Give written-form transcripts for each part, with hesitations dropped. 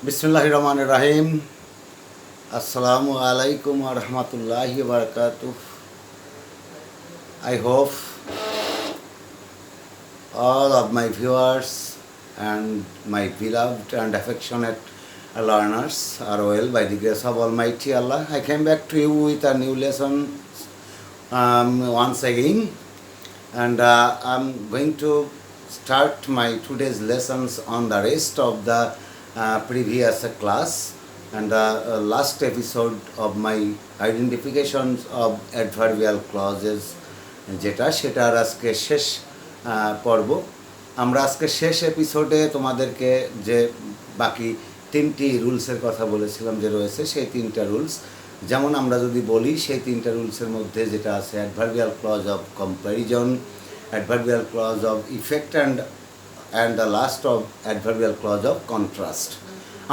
बिस्मिल्लाहिर रहमानिर रहीम। अस्सलामु अलैकुम व रहमतुल्लाहि व बरकातुह। I hope all of my viewers and my beloved and affectionate learners are well by the grace of Almighty Allah. I came back to you with a new lesson once again, and I'm going to start my today's lessons on the rest of the previous class and the last episode of my identifications of adverbial clauses সেটার আজকে শেষ পর্ব। আমরা আজকে শেষ এপিসোডে তোমাদেরকে যে বাকি তিনটি রুলসের কথা বলেছিলাম যে রয়েছে সেই তিনটা রুলস, যেমন আমরা যদি বলি সেই তিনটা রুলসের মধ্যে যেটা আছে adverbial clause of comparison, adverbial clause of effect and the last of adverbial clause of contrast.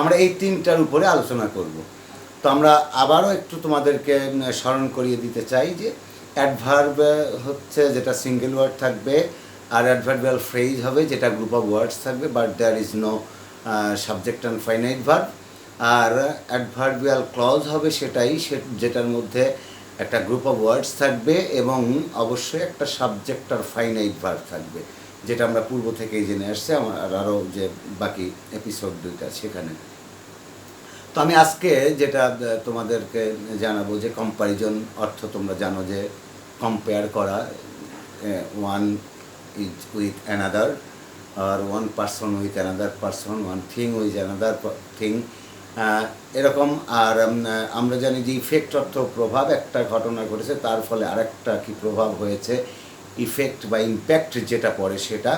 আমরা এই তিনটার উপরে আলোচনা করব। তো আমরা আবারও একটু তোমাদেরকে স্মরণ করিয়ে দিতে চাই যে অ্যাডভার্ব হচ্ছে যেটা সিঙ্গেল ওয়ার্ড থাকবে, আর অ্যাডভার্বিয়াল ফ্রেজ হবে যেটা গ্রুপ অফ ওয়ার্ডস থাকবে, but there is no subject and finite verb. আর অ্যাডভার্বিয়াল ক্লজ হবে সেটাই যেটার মধ্যে একটা গ্রুপ অফ ওয়ার্ডস থাকবে এবং অবশ্যই একটা সাবজেক্ট আর ফাইনাইট ভার্ব থাকবে, যেটা আমরা পূর্ব থেকেই জেনে আসছি আমার আরও যে বাকি এপিসোড দুইটা সেখানে। তো আমি আজকে যেটা তোমাদেরকে জানাবো যে কম্প্যারিজন অর্থ তোমরা জানো যে কম্পেয়ার করা, ওয়ান ইজ উইথ অ্যানাদার, আর one person with another person, one thing with another thing, এরকম। আর আমরা জানি যে ইফেক্ট অর্থ প্রভাব, একটা ঘটনা ঘটেছে তার ফলে আরেকটা কি প্রভাব হয়েছে, ইফেক্ট বা ইম্প্যাক্ট যেটা পড়ে সেটা।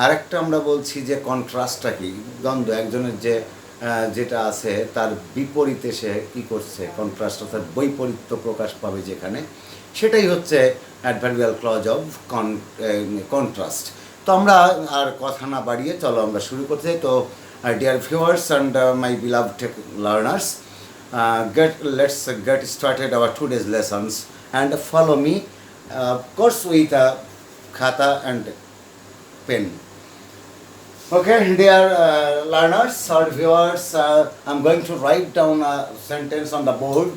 আরেকটা আমরা বলছি যে কন্ট্রাস্টটা কি, দ্বন্দ্ব, একজনের যে যেটা আছে তার বিপরীতে সে কী করছে, কন্ট্রাস্ট অর্থাৎ বৈপরীত্য প্রকাশ পাবে যেখানে, সেটাই হচ্ছে অ্যাডভার্বিয়াল ক্লজ অফ কন্ট্রাস্ট। তো আমরা আর কথা না বাড়িয়ে চলো আমরা শুরু করতে। তো dear viewers and my beloved learners, let's get started our today's lessons and follow me, of course with a khata and pen. Okay, dear learners or viewers, I'm going to write down a sentence on the board.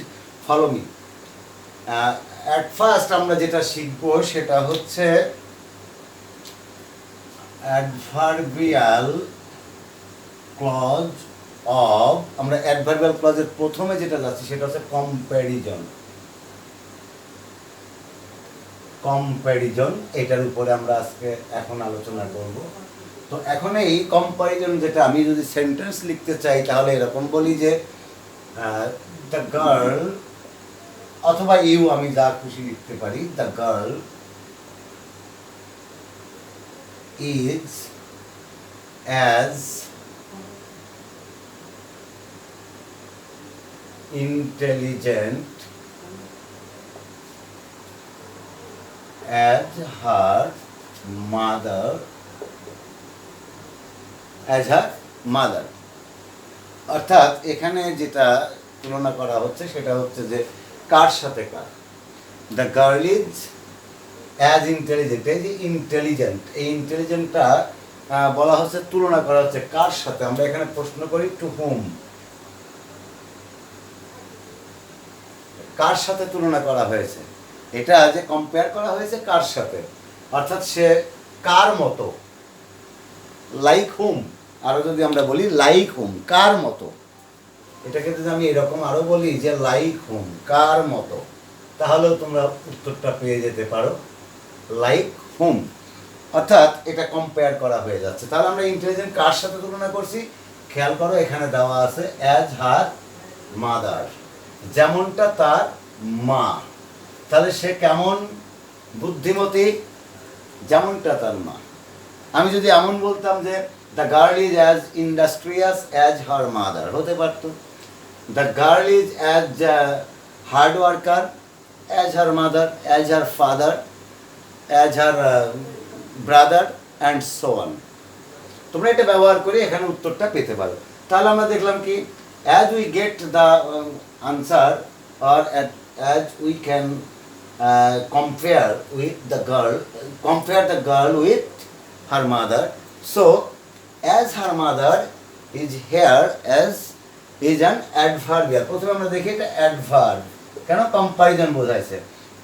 Follow me. At first আমরা যেটা শিখবো সেটা হচ্ছে adverbial clause of, আমরা adverbial ক্লজের প্রথমে যেটা যাচ্ছি সেটা হচ্ছে কম্প্যারিজন। কম্প্যারিজন এটার উপরে আমরা আজকে এখন আলোচনা করব। তো এখন এই কম্প্যারিজন যেটা আমি যদি সেন্টেন্স লিখতে চাই তাহলে এরকম বলি যে দ্য গার্ল, অথবা ইউ, আমি যা খুশি লিখতে পারি, the girl is as intelligent as her mother, অর্থাৎ এখানে যেটা তুলনা করা হচ্ছে সেটা হচ্ছে যে কার সাথে কার। The girl is as intelligent, এই যে ইন্টেলিজেন্ট, এই ইন্টেলিজেন্টটা বলা হচ্ছে, তুলনা করা হচ্ছে কার সাথে। আমরা এখানে প্রশ্ন করি টু হুম, কার সাথে তুলনা করা হয়েছে, এটা যে কম্পেয়ার করা হয়েছে কার সাথে, অর্থাৎ সে কার মতো, লাইক হুম। আরও যদি আমরা বলি লাইক হুম, কার মতো, এটাকে যদি আমি এরকম আরও বলি যে লাইক হুম, কার মতো, তাহলেও তোমরা উত্তরটা পেয়ে যেতে পারো, লাইক হুম। অর্থাৎ এটা কম্পেয়ার করা হয়ে যাচ্ছে। তাহলে আমরা ইন্টেলিজেন্ট কার সাথে তুলনা করছি, খেয়াল করো এখানে দেওয়া আছে অ্যাজ হার মাদার, যেমনটা তার মা। তাহলে সে কেমন বুদ্ধিমতী, যেমনটা তার মা। আমি যদি এমন বলতাম যে the girl is as industrious as her mother, হতে পারত। The girl is as hard worker as her mother, as her father, as her brother and so on. তোমরা এটা ব্যবহার করে এখানে উত্তরটা পেতে পারো। তাহলে আমরা দেখলাম কি, as we get the answer, or as we can compare the girl with her mother. So as her mother, is here as is an adverbial. প্রথমে আমরা দেখি এটা অ্যাডভার্ব, কেন কম্পারিজন বোঝাইছে।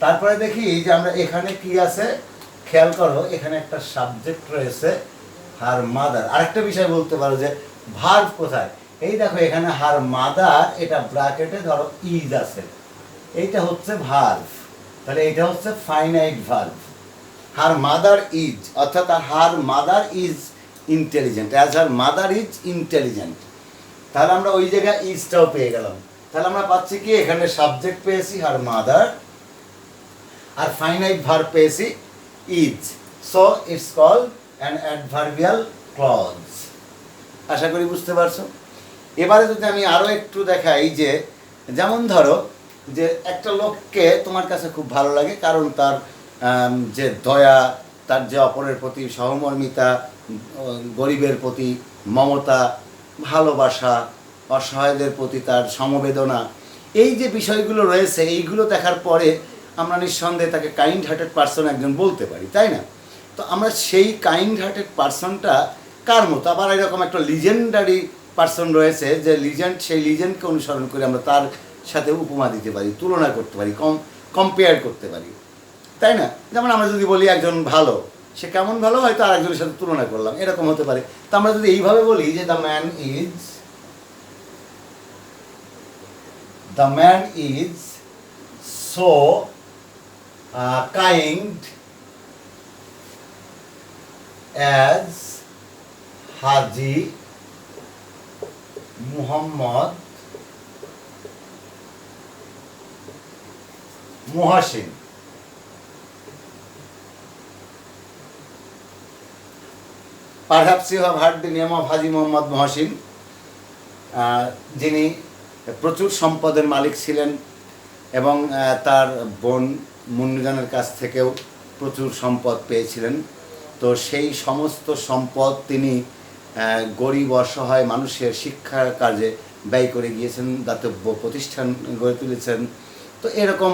তারপরে দেখি যে আমরা এখানে কি আছে, খেয়াল করো এখানে একটা সাবজেক্ট রয়েছে হার মাদার। আরেকটা বিষয় বলতে পারো যে ভার্ব কোথায়, এই দেখো এখানে হার মাদার, এটা ব্র্যাকেটে ধরো ইজ আছে, এইটা হচ্ছে ভার্ব, তাহলে এটা হচ্ছে finite verb. Her mother is, অর্থাৎ her mother is intelligent, as her mother is intelligent. তাহলে আমরা ওই জায়গায় ইজটাও পেয়ে গেলাম। তাহলে আমরা পাচ্ছি কি, এখানে সাবজেক্ট পেয়েছি হার মাদার, আর ফাইনাইট ভার্ব পেয়েছি is. So it's called an adverbial clause. আশা করি বুঝতে পারছো। এবারে যদি আমি আরও একটু দেখাই, যে যেমন ধরো যে একটা লোককে তোমার কাছে খুব ভালো লাগে, কারণ তার যে দয়া, তার যে অপরের প্রতি সহমর্মিতা, গরিবের প্রতি মমতা, ভালোবাসা, অসহায়দের প্রতি তার সমবেদনা, এই যে বিষয়গুলো রয়েছে, এইগুলো দেখার পরে আমরা নিঃসন্দেহে তাকে কাইন্ড হার্টেড পারসন একজন বলতে পারি, তাই না? তো আমরা সেই কাইন্ড হার্টেড পারসনটা কার মতো, আবার এরকম একটা লিজেন্ডারি পারসন রয়েছে যে লিজেন্ড, সেই লিজেন্ডকে অনুসরণ করে আমরা তার সাথে উপমা দিতে পারি, তুলনা করতে পারি, কম্পেয়ার করতে পারি, তাই না? যেমন আমরা যদি বলি একজন ভালো, সে কেমন ভালো, হয়তো আর একজনের সাথে তুলনা করলাম, এরকম হতে পারে। তো আমরা যদি এইভাবে বলি যে the man is so kind as Haji Muhammad Mohsin. Perhaps you have heard the name of Haji Muhammad Muhsin, যিনি প্রচুর সম্পদের মালিক ছিলেন এবং তার বোন মুন্নুজানের কাছ থেকেও প্রচুর সম্পদ পেয়েছিলেন। তো সেই সমস্ত সম্পদ তিনি গরিব অসহায় মানুষের শিক্ষার কাজে ব্যয় করে গিয়েছেন, দাতব্য প্রতিষ্ঠান গড়ে তুলেছেন। তো এরকম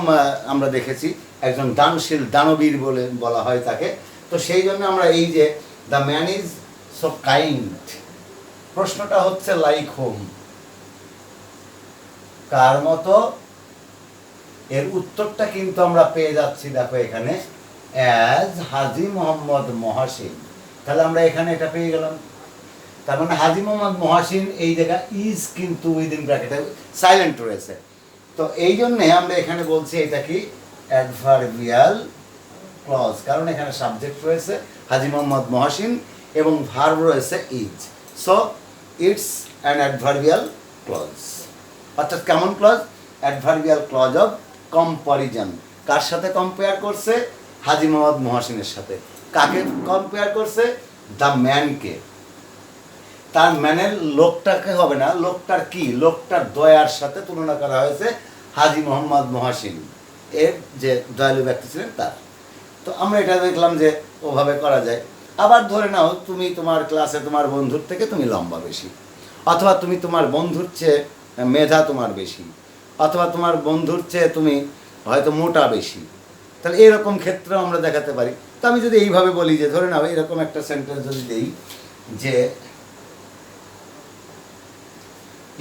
আমরা দেখেছি, একজন দানশীল দানবীর বলে বলা হয় তাকে। তো সেই জন্য আমরা এই যে the man is so kind, প্রশ্নটা হচ্ছে লাইক হোম, কার মতো? এর উত্তরটা কিন্তু আমরা পেয়ে যাচ্ছি, দেখো এখানে অ্যাজ হাজি মোহাম্মদ মহাসিন। তাহলে আমরা এখানে এটা পেয়ে গেলাম। তার মানে হাজি মোহাম্মদ মহাসিন, এই জায়গা ইজ কিন্তু উইদিন ব্র্যাকেটে সাইলেন্ট রয়েছে। তো এই জন্যে আমরা এখানে বলছি এটা কি অ্যাডভার্বিয়াল ক্লজ, কারণ এখানে সাবজেক্ট রয়েছে হাজি মোহাম্মদ মহাসিন এবং ভার্ব রয়েছে is. So it's an adverbial clause. অর্থাৎ কেমন clause? Adverbial clause of comparison. কার সাথে কম্পেয়ার করছে? হাজি মোহাম্মদ মহাসিনের সাথে। কাকে কম্পেয়ার করছে? দ্য ম্যানকে। তার ম্যানের লোকটাকে হবে না, লোকটার কি, লোকটার দয়ার সাথে তুলনা করা হয়েছে হাজি মোহাম্মদ মহাসিন, এর যে দয়ালু ব্যক্তি ছিলেন তার। তো আমরা এটা দেখলাম যে ওভাবে করা যায়। আবার ধরে নাও তুমি তোমার ক্লাসে তোমার বন্ধুর থেকে তুমি লম্বা বেশি, অথবা তুমি তোমার বন্ধুর চেয়ে মেধা তোমার বেশি, অথবা তোমার বন্ধুর চেয়ে তুমি হয়তো মোটা বেশি। তাহলে এরকম ক্ষেত্রেও আমরা দেখাতে পারি। তো আমি যদি এইভাবে বলি যে, ধরে নাও এরকম একটা সেন্টেন্স যদি দিই যে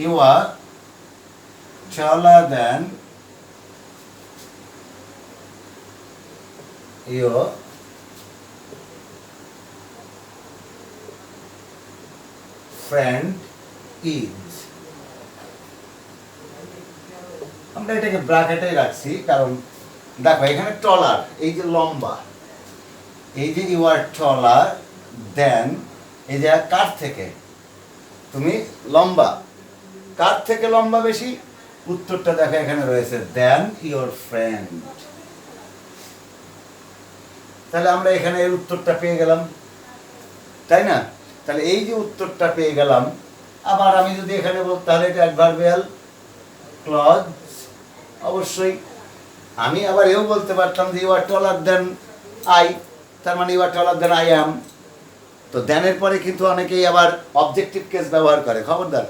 you are taller than your friend is, আমরা এটাকে ব্র্যাকেটে রাখছি, কারণ দেখো এখানে টলার, এই যে লম্বা, এই যে ইউ আর টলার দেন, এই যে কার থেকে তুমি লম্বা, কার থেকে লম্বা বেশি? উত্তরটা দেখো এখানে রয়েছে দেন ইওর ফ্রেন্ড। তাহলে আমরা এখানে এর উত্তরটা পেয়ে গেলাম, তাই না? তাহলে এই যে উত্তরটা পেয়ে গেলাম। আবার আমি যদি এখানে বলতে, তাহলে এটা অ্যাডভার্বিয়াল ক্লজ অবশ্যই। আমি আবার এও বলতে পারতাম যে you R trawler then I, তার মানে you R trawler then I am. তো দেনের পরে কিন্তু অনেকেই আবার অবজেক্টিভ কেস ব্যবহার করে, খবরদার,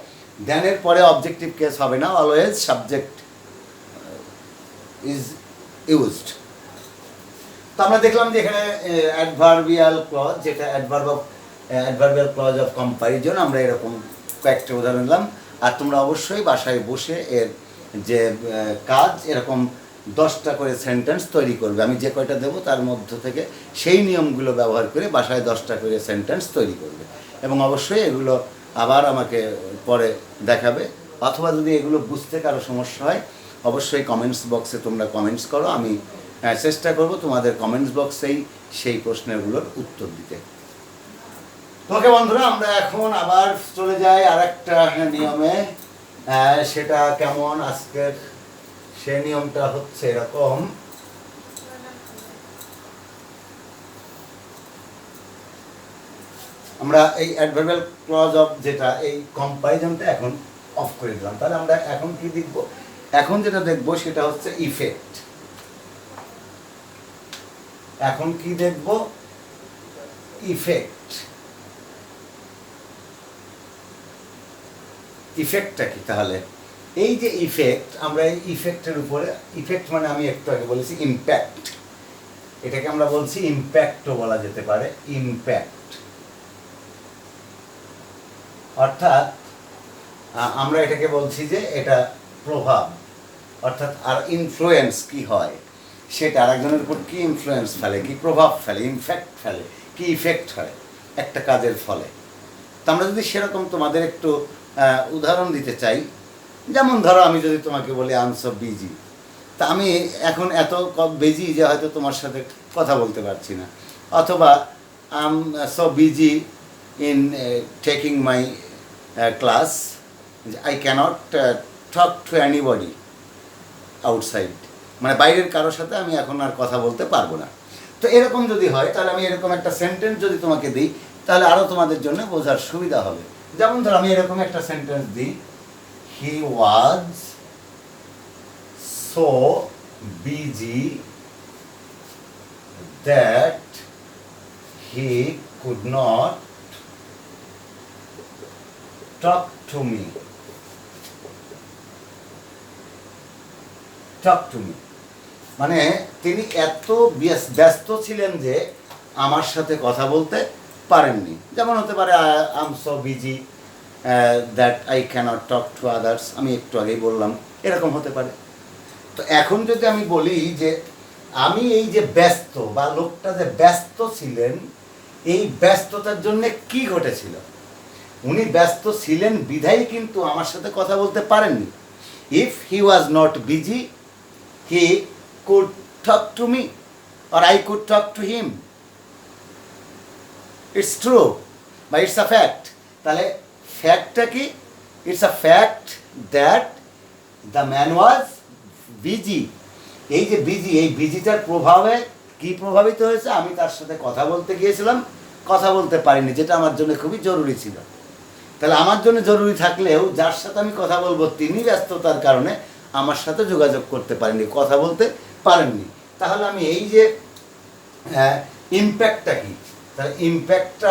দেনের পরে অবজেক্টিভ কেস হবে না, অলওয়েজ সাবজেক্ট ইজ ইউজড। তো আমরা দেখলাম যে এখানে অ্যাডভার্বিয়াল ক্লজ, যেটা অ্যাডভার্বিয়াল ক্লজ অফ কম্পারিজন, আমরা এরকম কয়েকটা উদাহরণ দিলাম। আর তোমরা অবশ্যই বাসায় বসে এর যে কাজ এরকম 10টা করে সেন্টেন্স তৈরি করবে। আমি যে কয়টা দেবো তার মধ্য থেকে সেই নিয়মগুলো ব্যবহার করে বাসায় 10টা করে সেন্টেন্স তৈরি করবে, এবং অবশ্যই এগুলো আবার আমাকে পরে দেখাবে। অথবা যদি এগুলো বুঝতে কারো সমস্যা হয় অবশ্যই কমেন্টস বক্সে তোমরা কমেন্টস করো, আমি চেষ্টা করব তোমাদের কমেন্টস বক্সেই সেই প্রশ্নগুলোর উত্তর দিতে। ওকে বন্ধুরা, আমরা এখন আবার চলে যাই আর একটা নিয়মে। সেটা কেমন আজকের, সে নিয়মটা হচ্ছে এরকম। আমরা এই অ্যাডভার্বিয়াল ক্লজ অফ যেটা এই কম্পারিজনটা এখন অফ করে দিলাম। তাহলে আমরা এখন কি দেখব? এখন যেটা দেখব সেটা হচ্ছে ইফেক্ট। এখন কি দেখব? ইফেক্ট। ইফেক্টটা কি তাহলে? এই যে ইফেক্ট, আমরা এই ইফেক্টের উপরে, ইফেক্ট মানে আমি একটু আগে বলেছি ইম্প্যাক্ট, এটাকে আমরা বলছি ইম্প্যাক্টও বলা যেতে পারে, ইম্প্যাক্ট। অর্থাৎ আমরা এটাকে বলছি যে এটা প্রভাব, অর্থাৎ আর ইনফ্লুয়েন্স কি হয় সেটা আরেকজনের উপর কি ইনফ্লুয়েন্স ফেলে, কি প্রভাব ফেলে, ইনফ্যাক্ট ফেলে, কি ইফেক্ট হয় একটা কাজের ফলে। তো আমরা যদি সেরকম তোমাদের একটু উদাহরণ দিতে চাই, যেমন ধরো আমি যদি তোমাকে বলি আই এম সো বিজি, তা আমি এখন এত বিজি যে হয়তো তোমার সাথে কথা বলতে পারছি না, অথবা I am so busy in taking my class, I can't talk to anybody outside, মানে বাইরের কারোর সাথে আমি এখন আর কথা বলতে পারবো না। তো এরকম যদি হয় তাহলে আমি এরকম একটা সেন্টেন্স যদি তোমাকে দিই তাহলে আরও তোমাদের জন্য বোঝার সুবিধা হবে। যেমন ধরো আমি এরকম একটা সেন্টেন্স দিই, he was so busy that he could not talk to me. Talk to me মানে তিনি এত ব্যস্ত ছিলেন যে আমার সাথে কথা বলতে পারেননি। যেমন হতে পারে I am so busy that I can't talk to others, আমি একটু আগেই বললাম, এরকম হতে পারে। তো এখন যদি আমি বলি যে আমি এই যে ব্যস্ত, বা লোকটা যে ব্যস্ত ছিলেন, এই ব্যস্ততার জন্য কি ঘটেছিল, উনি ব্যস্ত ছিলেন বিধায় কিন্তু আমার সাথে কথা বলতে পারেননি। If he was not busy he could talk to me or I could talk to him. It's true, but it's a fact. তাহলে ফ্যাক্টটা কি? It's a fact that the man was busy. এই যে বিজি, এই বিজিটার প্রভাবে কি প্রভাবিত হয়েছে? আমি তার সাথে কথা বলতে গিয়েছিলাম, কথা বলতে পারিনি, যেটা আমার জন্য খুবই জরুরি ছিল। তাহলে আমার জন্য জরুরি থাকলেও যার সাথে আমি কথা বলবো তিনি ব্যস্ততার কারণে আমার সাথে যোগাযোগ করতে পারেননি, কথা বলতে পারেননি। তাহলে আমি এই যে ইম্প্যাক্টটা কি? তাহলে ইম্প্যাক্টটা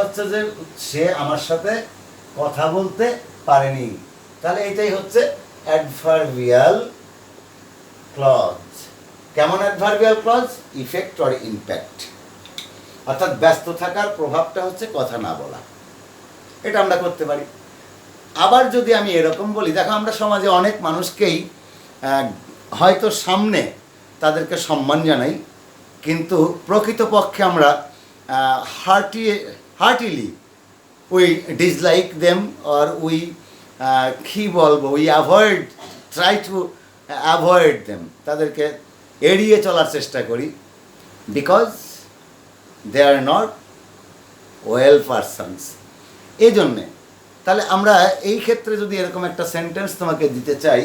হচ্ছে যে সে আমার সাথে কথা বলতে পারেনি। তাহলে এটাই হচ্ছে অ্যাডভার্বিয়াল ক্লজ। কেমন adverbial clause? Effect or impact. অর্থাৎ ব্যস্ত থাকার প্রভাবটা হচ্ছে কথা না বলা, এটা আমরা করতে পারি। আবার যদি আমি এরকম বলি, দেখো আমরা সমাজে অনেক মানুষকেই হয়তো সামনে তাদেরকে সম্মান জানাই, কিন্তু প্রকৃতপক্ষে আমরা heartily we dislike them, or we কী বলবো, we try to avoid them, তাদেরকে এড়িয়ে চলার চেষ্টা করি, because they are not well persons. এই জন্যে তাহলে আমরা এই ক্ষেত্রে যদি এরকম একটা সেন্টেন্স তোমাকে দিতে চাই,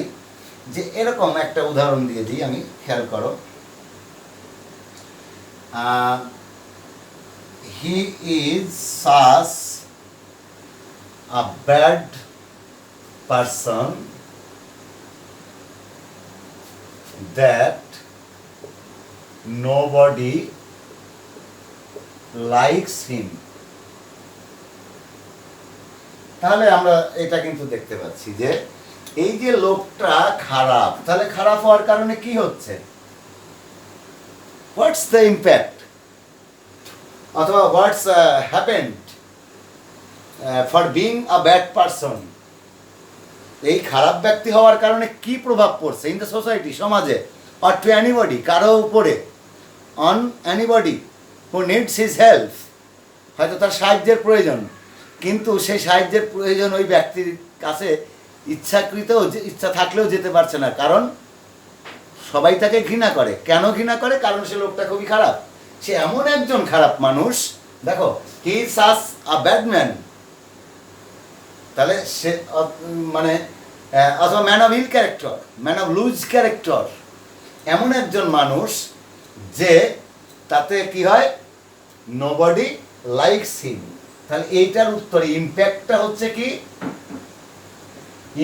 যে এরকম একটা উদাহরণ দিয়ে দিই আমি, খেয়াল করো, হি is such a bad person that nobody likes him. তাহলে আমরা এটা কিন্তু দেখতে পাচ্ছি যে এই যে লোকটা খারাপ, তাহলে খারাপ হওয়ার কারণে কি হচ্ছে? হোয়াটস দ্য ইম্প্যাক্ট, অথবা what's happened for being a bad person, এই খারাপ ব্যক্তি হওয়ার কারণে কি প্রভাব পড়ছে ইন দ্য সোসাইটি, সমাজে, অর টু এনিবডি, কারো উপরে, on anybody who needs his help, হয়তো তার সাহায্যের প্রয়োজন, কিন্তু সেই সাহায্যের প্রয়োজন ওই ব্যক্তির কাছে ইচ্ছাকৃত ইচ্ছা থাকলেও যেতে পারছে না, কারণ সবাই তাকে ঘৃণা করে। কেন ঘৃণা করে? কারণ সে লোকটা খুবই খারাপ, সে এমন একজন খারাপ মানুষ। দেখো, he is such a bad man, তাহলে সে মানে অথবা man of ill character, man of loose character, এমন একজন মানুষ যে তাতে কি হয়, নোবডি লাইকস হিম। তাহলে এইটার উত্তরে ইম্প্যাক্টটা হচ্ছে কি,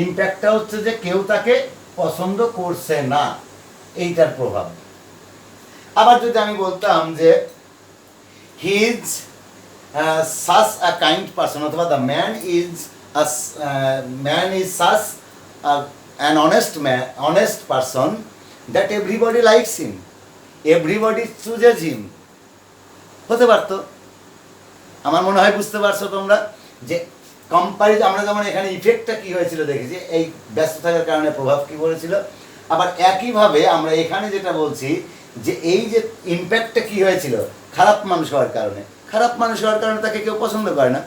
ইম্প্যাক্টটা হচ্ছে যে কেউ তাকে পছন্দ করছে না, এইটার প্রভাব। আবার যদি আমি বলতাম যে he is such a kind person, অথবা the man is such an honest person that everybody likes him, everybody chooses him, হতে পারতো। আমার মনে হয় বুঝতে পারছো তোমরা যে কম্পারিজন, আমরা যেমন এখানে ইফেক্টটা কি হয়েছিল দেখেছি, এই ব্যস্ত থাকার কারণে প্রভাব কি পড়েছিল। আবার একইভাবে আমরা এখানে যেটা বলছি যে এই যে ইম্প্যাক্টটা কি হয়েছিল, খারাপ মানুষ হওয়ার কারণে। খারাপ মানুষ হওয়ার কারণে তাকে কেউ পছন্দ করে না।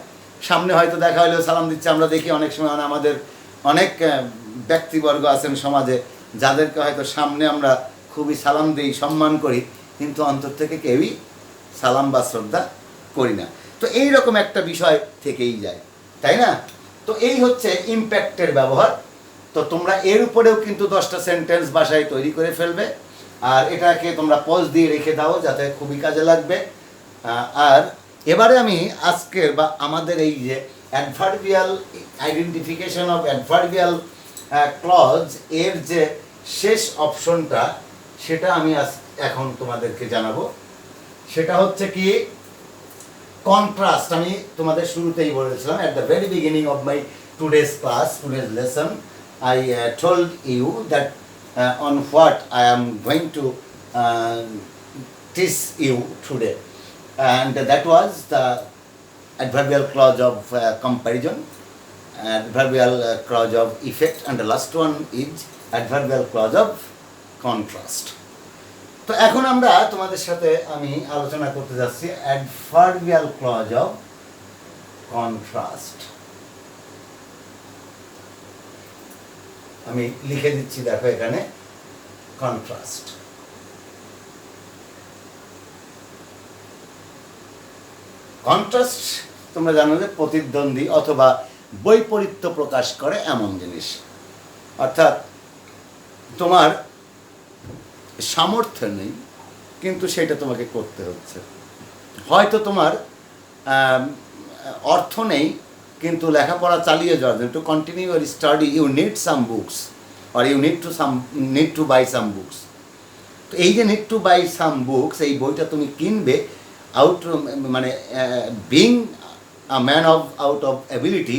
সামনে হয়তো দেখা হলেও সালাম দিচ্ছে, আমরা দেখি অনেক সময় আমাদের অনেক ব্যক্তিবর্গ আছেন সমাজে যাদেরকে হয়তো সামনে আমরা খুবই সালাম দিই, সম্মান করি, কিন্তু অন্তর থেকে কেউই সালাম বা শ্রদ্ধা করি না। তো এইরকম একটা বিষয় থেকেই যায়, তাই না? তো এই হচ্ছে ইম্প্যাক্টের ব্যবহার। তো তোমরা এর উপরেও কিন্তু 10টা সেন্টেন্স বাসায় তৈরি করে ফেলবে, আর এটাকে তোমরা পজ দিয়ে রেখে দাও যাতে খুবই কাজে লাগবে। আর এবারে আমি আজকের বা আমাদের এই যে adverbial identification of adverbial clause এর যে শেষ অপশনটা, সেটা আমি এখন তোমাদেরকে জানাবো। সেটা হচ্ছে কি, কন্ট্রাস্ট। আমি তোমাদের শুরুতেই বলেছিলাম, at the very beginning of my today's class, today's lesson, I told you that on what I am going to teach you today, and that was the adverbial clause of comparison, adverbial clause of effect, and the last one is adverbial clause of contrast. তো এখন আমরা তোমাদের সাথে আমি আলোচনা করতে যাচ্ছি adverbial clause of contrast. আমি লিখে দিচ্ছি, দেখো এখানে কন্ট্রাস্ট। কন্ট্রাস্ট তোমরা জানো যে প্রতিদ্বন্দ্বী অথবা বৈপরীত্য প্রকাশ করে এমন জিনিস, অর্থাৎ তোমার সামর্থ্য নেই কিন্তু সেটা তোমাকে করতে হচ্ছে। হয়তো তোমার অর্থ নেই কিন্তু লেখাপড়া চালিয়ে যাওয়ার জন্য, to continue your study you need some books or you need to buy some books. তো এই যে need to buy some books, এই বইটা তুমি কিনবে মানে being a man out of ability,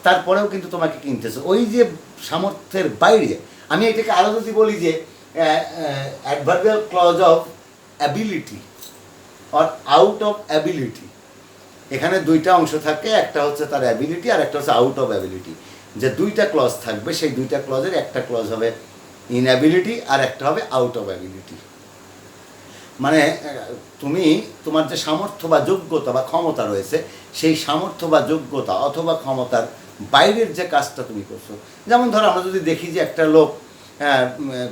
তারপরেও কিন্তু তোমাকে কিনতেছে। ওই যে সামর্থ্যের বাইরে, আমি এটাকে আরও যদি বলি যে adverbial clause of ability or out of ability, এখানে দুইটা অংশ থাকে, একটা হচ্ছে তার অ্যাবিলিটি আর একটা হচ্ছে আউট অফ অ্যাবিলিটি। যে দুইটা ক্লজ থাকবে, সেই দুইটা ক্লজের একটা ক্লজ হবে ইন অ্যাবিলিটি আর একটা হবে আউট অফ অ্যাবিলিটি। মানে তুমি তোমার যে সামর্থ্য বা যোগ্যতা বা ক্ষমতা রয়েছে, সেই সামর্থ্য বা যোগ্যতা অথবা ক্ষমতার বাইরের যে কাজটা তুমি করছো। যেমন ধরো আমরা যদি দেখি যে একটা লোক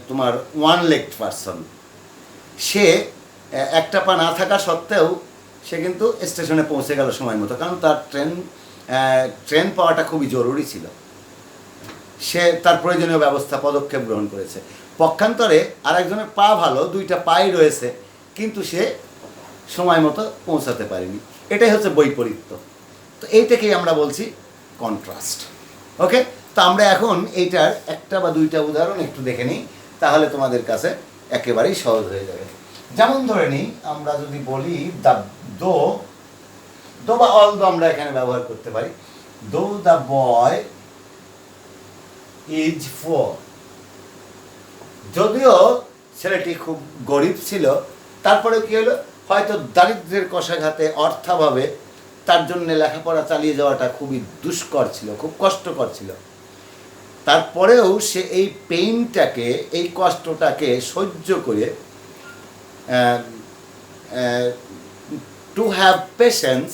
তোমার ওয়ান লেগড পারসন, সে একটা পা না থাকা সত্ত্বেও সে কিন্তু স্টেশনে পৌঁছে গেল সময় মতো, কারণ তার ট্রেন পাওয়াটা খুবই জরুরি ছিল। সে তার প্রয়োজনীয় ব্যবস্থা পদক্ষেপ গ্রহণ করেছে। পক্ষান্তরে আরেকজনের পা ভালো, দুইটা পাই রয়েছে, কিন্তু সে সময় মতো পৌঁছাতে পারেনি। এটাই হচ্ছে বৈপরীত্য। তো এইটাকেই আমরা বলছি কন্ট্রাস্ট। ওকে, তো আমরা এখন এইটার একটা বা দুইটা উদাহরণ একটু দেখে নিই, তাহলে তোমাদের কাছে একেবারেই সহজ হয়ে যাবে। যেমন ধরে নিই, আমরা যদি বলি দো বা অল দো আমরা এখানে ব্যবহার করতে পারি। দো দ্য বয় ইজ ফোর, যদিও ছেলেটি খুব গরিব ছিল, তারপরে কি হলো, হয়তো দারিদ্র্যের কষাঘাতে অর্থাভাবে তার জন্য লেখাপড়া চালিয়ে যাওয়াটা খুবই দুষ্কর ছিল, খুব কষ্টকর ছিল। তারপরেও সে এই পেইনটাকে, এই কষ্টটাকে সহ্য করে টু হ্যাভ পেশেন্স,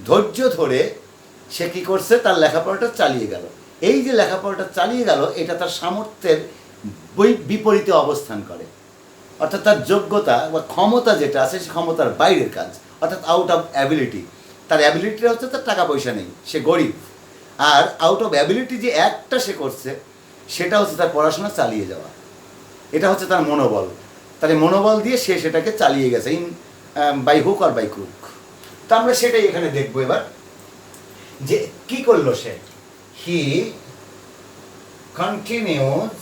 ধৈর্য ধরে সে কী করছে, তার লেখাপড়াটা চালিয়ে গেল। এই যে লেখাপড়াটা চালিয়ে গেল, এটা তার সামর্থ্যের বিপরীতে অবস্থান করে, অর্থাৎ তার যোগ্যতা বা ক্ষমতা যেটা আছে সে ক্ষমতার বাইরের কাজ, অর্থাৎ আউট অফ অ্যাবিলিটি। তার অ্যাবিলিটিটা হচ্ছে তার টাকা পয়সা নেই, সে গরিব। আর আউট অফ অ্যাবিলিটি যে একটা সে করছে সেটা হচ্ছে তার পড়াশোনা চালিয়ে যাওয়া। এটা হচ্ছে তার মনোবল। তার এই মনোবল দিয়ে সে সেটাকে চালিয়ে গেছে, in by hook or by crook. তো আমরা সেটাই এখানে দেখবো এবার, যে কি করলো সে। হি কন্টিনিউজ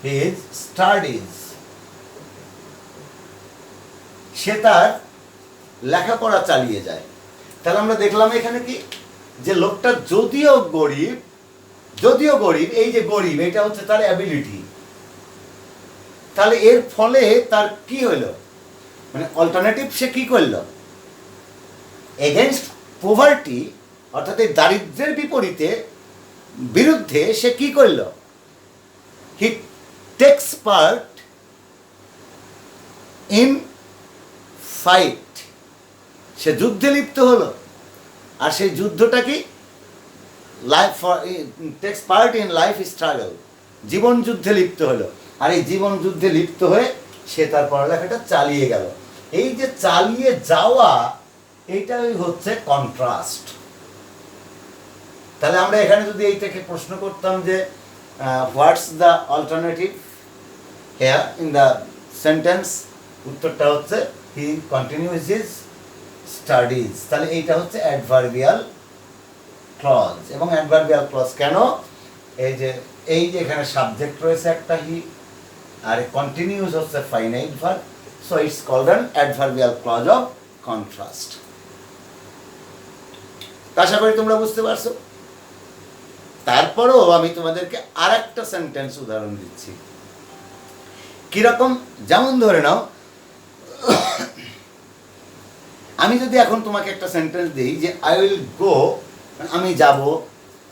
হিজ স্টাডিজ, সে তার লেখাপড়া চালিয়ে যায়। তাহলে আমরা দেখলাম এখানে কি, যে লোকটা যদিও গরিব, এই যে গরিব, এটা হচ্ছে তার অ্যাবিলিটি। তাহলে এর ফলে তার কি হলো, মানে অল্টারনেটিভ সে কি করলো, এগেনস্ট পভার্টি, অর্থাৎ এই দারিদ্র্যের বিরুদ্ধে সে কি করলো, he takes part in fight, সে যুদ্ধে লিপ্ত হলো। আর সেই যুদ্ধটা কি, life takes part in life struggle, জীবন যুদ্ধে লিপ্ত হলো। আর এই জীবন যুদ্ধে লিপ্ত হয়ে সে তার পড়ালেখাটা চালিয়ে গেল। এই যে চালিয়ে যাওয়া, এইটাই হচ্ছে কন্ট্রাস্ট। তাহলে আমরা এখানে যদি এইটাকে প্রশ্ন করতাম যে what's the alternative here in the sentence, উত্তরটা হচ্ছে হি কন্টিনিউজ হিজ স্টাডিজ। তাহলে এইটা হচ্ছে অ্যাডভার্বিয়াল ক্লজ। এবং অ্যাডভার্বিয়াল ক্লজ কেন, এই যে এখানে সাবজেক্ট রয়েছে একটা হি, আর কন্টিনিউজ হচ্ছে finite verb, so it's called an adverbial clause of contrast. আশা করি তোমরা বুঝতে পারছো। তারপরেও আমি তোমাদেরকে আর একটা সেন্টেন্স উদাহরণ দিচ্ছি। কিরকম, যেমন ধরে নাও, আমি যদি এখন তোমাকে একটা সেন্টেন্স দিই যে আই উইল গো, আমি যাব,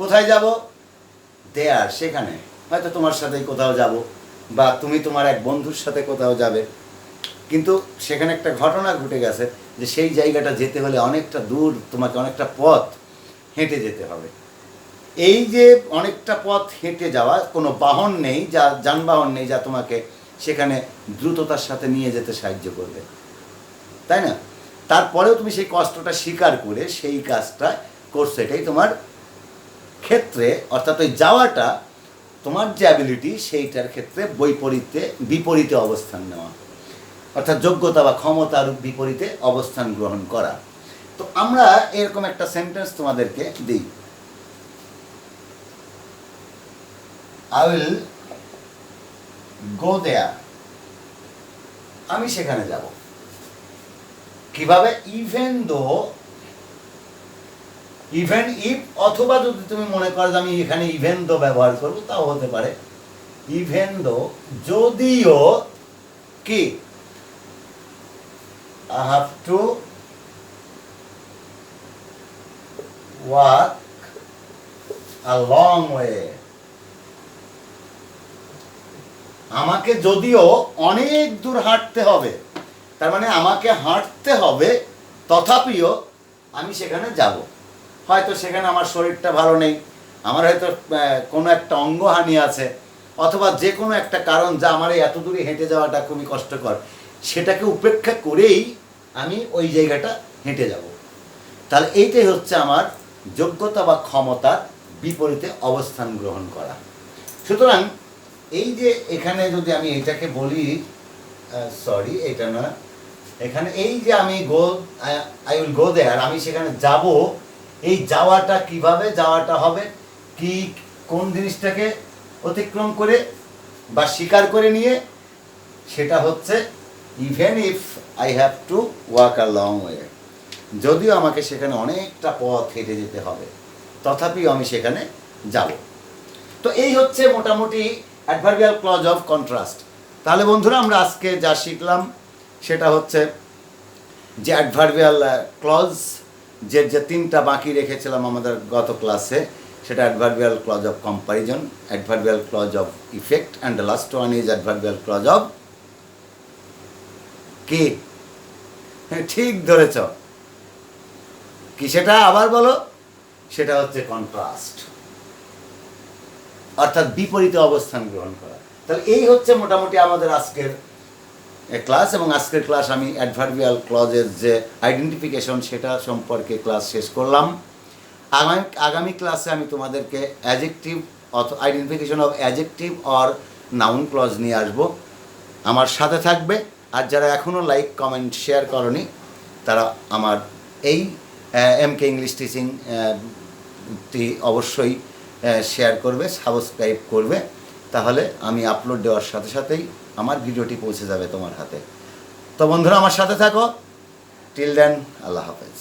কোথায় যাব, দেয়ার, সেখানে, হয়তো তোমার সাথেই কোথাও যাব, বা তুমি তোমার এক বন্ধুর সাথে কোথাও যাবে, কিন্তু সেখানে একটা ঘটনা ঘটে গেছে যে সেই জায়গাটা যেতে হলে অনেকটা দূর, তোমাকে অনেকটা পথ হেঁটে যেতে হবে। এই যে অনেকটা পথ হেঁটে যাওয়া, কোনো বাহন নেই, যানবাহন নেই যা তোমাকে সেখানে দ্রুততার সাথে নিয়ে যেতে সাহায্য করবে, তাই না? তারপরেও তুমি সেই কষ্টটা স্বীকার করে সেই কাজটা করছো। এটাই তোমার ক্ষেত্রে, অর্থাৎ ওই যাওয়াটা তোমার যে অ্যাবিলিটি সেইটার ক্ষেত্রে বিপরীতে অবস্থান নেওয়া, অর্থাৎ যোগ্যতা বা ক্ষমতার বিপরীতে অবস্থান গ্রহণ করা। তো আমরা এরকম একটা সেন্টেন্স তোমাদেরকে দিই, আই উইল গো দেয়ার, আমি সেখানে যাব। কিভাবে, ইভেন ইফ, অথবা যদি তুমি মনে করো যে আমি এখানে ইভেন দো ব্যবহার করবো, তাও হতে পারে। ইভেন দো, যদিও কি, I have to walk a long way, আমাকে যদিও অনেক দূর হাঁটতে হবে, তার মানে আমাকে হাঁটতে হবে, তথাপিও আমি সেখানে যাব। হয়তো সেখানে আমার শরীরটা ভালো নেই, আমার হয়তো কোনো একটা অঙ্গহানি আছে, অথবা যে কোনো একটা কারণ যা আমার এই এত দূরে হেঁটে যাওয়াটা খুবই কষ্টকর, সেটাকে উপেক্ষা করেই আমি ওই জায়গাটা হেঁটে যাব। তাহলে এইটাই হচ্ছে আমার যোগ্যতা বা ক্ষমতার বিপরীতে অবস্থান গ্রহণ করা। সুতরাং এই যে এখানে যদি আমি এইটাকে বলি, সরি এটা না, এখানে এই যে আমি আই উইল গো দেয়ার, আমি সেখানে যাব, এই যাওয়াটা কিভাবে যাওয়াটা হবে, কি কোন জিনিসটাকে অতিক্রম করে বা স্বীকার করে নিয়ে, সেটা হচ্ছে even if I have to walk a long way, যদিও আমাকে সেখানে অনেকটা পথ হেঁটে যেতে হবে, তথাপিও আমি সেখানে যাব। তো এই হচ্ছে মোটামুটি অ্যাডভার্বিয়াল ক্লজ অফ কন্ট্রাস্ট। তাহলে বন্ধুরা, আমরা আজকে যা শিখলাম সেটা হচ্ছে যে অ্যাডভার্বিয়াল ক্লজ যে তিনটা বাকি রেখেছিলাম আমাদের গত ক্লাসে, সেটা adverbial clause of comparison, adverbial clause of effect, and the last one is adverbial clause of কি? হ্যাঁ, ঠিক ধরেছ। কি সেটা আবার বলো? সেটা হচ্ছে কন্ট্রাস্ট, অর্থাৎ বিপরীত অবস্থান গ্রহণ করা। তাহলে এই হচ্ছে মোটামুটি আমাদের আজকের ক্লাস, এবং আজকের ক্লাস আমি অ্যাডভার্বিয়াল ক্লজের যে আইডেন্টিফিকেশন সেটা সম্পর্কে ক্লাস শেষ করলাম। আগামী ক্লাসে আমি তোমাদেরকে অ্যাডজেক্টিভ অথবা identification of adjective or noun clause নিয়ে আসবো। আমার সাথে থাকবে। আর যারা এখনও লাইক কমেন্ট শেয়ার করনি তারা আমার এই MK ইংলিশ টিচিং টি অবশ্যই শেয়ার করবে, সাবস্ক্রাইব করবে, তাহলে আমি আপলোড দেওয়ার সাথে সাথেই আমার ভিডিওটি পৌঁছে যাবে তোমার হাতে। তো বন্ধুরা, আমার সাথে থাকো। টিল দেন, আল্লাহ হাফেজ।